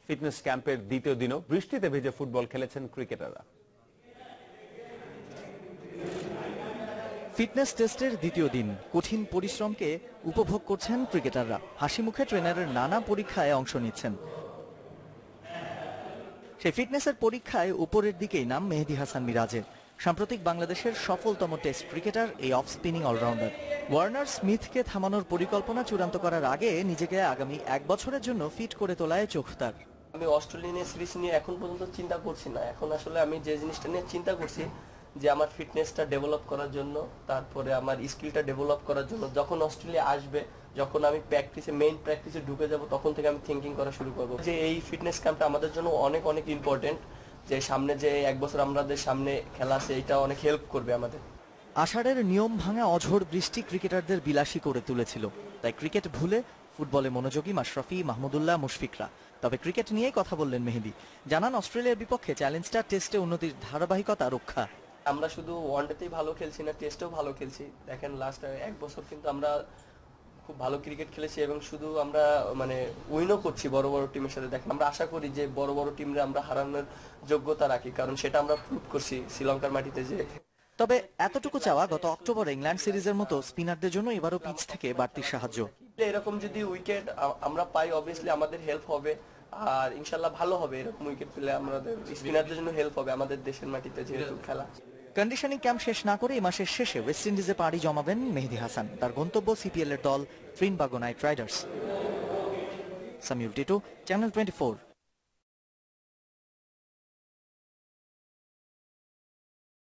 Fitness ক্যাম্পের দ্বিতীয় দিনও বৃষ্টিতে ভেজে ফুটবল খেলেছেন ক্রিকেটাররা। ফিটনেস টেস্টের দ্বিতীয় দিন কঠিন পরিশ্রমকে উপভোগ করছেন ক্রিকেটাররা। হাসি মুখে ট্রেনারের নানা পরীক্ষায় অংশ নিচ্ছেন। সেই ফিটনেসের পরীক্ষায় উপরের দিকেই নাম মেহেদী হাসান মিরাজের। সাম্প্রতিক বাংলাদেশের সফলতম টেস্ট ক্রিকেটার এই অফ স্পিনিং অলরাউন্ডার। ওয়ার্নার স্মিথকে থামানোর পরিকল্পনা চূড়ান্ত করার আগে নিজেকে আগামী 1 বছরের জন্য ফিট করে তোলায় চোখ তার। আমি অস্ট্রেলিয়ান সিরিজ নিয়ে এখন পর্যন্ত চিন্তা করছি না। এখন আসলে আমি যে জিনিসটা নিয়ে চিন্তা করছি যে আমার ফিটনেসটা ডেভেলপ করার জন্য, তারপরে আমার স্কিলটা ডেভেলপ করার জন্য। যখন অস্ট্রেলিয়া আসবে, যখন আমি মেইন প্র্যাকটিসে ঢুকে যাব, তখন থেকে আমি থিঙ্কিং করা শুরু করবো যে এই ফিটনেস ক্যাম্পটা আমাদের জন্য অনেক অনেক ইম্পর্টেন্ট। যে সামনে যে 1 বছর আমাদের সামনে খেলা আছে, এটা অনেক হেল্প করবে আমাদের। আষাঢ়ের নিয়ম ভাঙা অঝোর বৃষ্টি ক্রিকেটারদের বিলাসী করে তুলেছিল, তাই ক্রিকেট ভুলে ফুটবলে মনোযোগী মাশরাফি, মাহমুদুল্লাহ, মুশফিকরা। তবে ক্রিকেট নিয়েই কথা বললেন মেহেদী। জানান অস্ট্রেলিয়ার বিপক্ষে চ্যালেঞ্জটা টেস্টে উন্নতির ধারাবাহিকতা রক্ষা। আমরা শুধু ওয়ানডেতেই ভালো খেলছি না, টেস্টেও ভালো খেলছি। দেখেন লাস্ট 1 বছর কিন্তু আমরা খুব ভালো ক্রিকেট খেলেছি এবং শুধু আমরা উইনও করছি বড় বড় টিমের সাথে। দেখেন আমরা আশা করি যে বড় বড় টিমরা আমরা হারানোর যোগ্যতা রাখি, কারণ সেটা আমরা প্রুভ করছি শ্রীলঙ্কার মাটিতে। যে তবে এতটুকু চাওয়া, গত অক্টোবর ইংল্যান্ড সিরিজের মতো স্পিনারদের জন্য এবারও পিচ থেকে বাড়তি সাহায্য। এরকম যদি উইকেট আমরা পাই, অবভিয়াসলি আমাদের হেল্প হবে, আর ইনশাল্লাহ ভালো হবে। এরকম উইকেট পেলে আমাদের স্পিনারদের জন্য হেল্প হবে, আমাদের দেশের মাটিতে যেহেতু খেলা। কন্ডিশনিং ক্যাম্প শেষ না করে এই মাসের শেষে ওয়েস্ট ইন্ডিজে পাড়ি জমাবেন মেহেদী হাসান। তার গন্তব্য সিপিএল এর দল Trinbago Knight Riders. Samiul Titu, channel 24।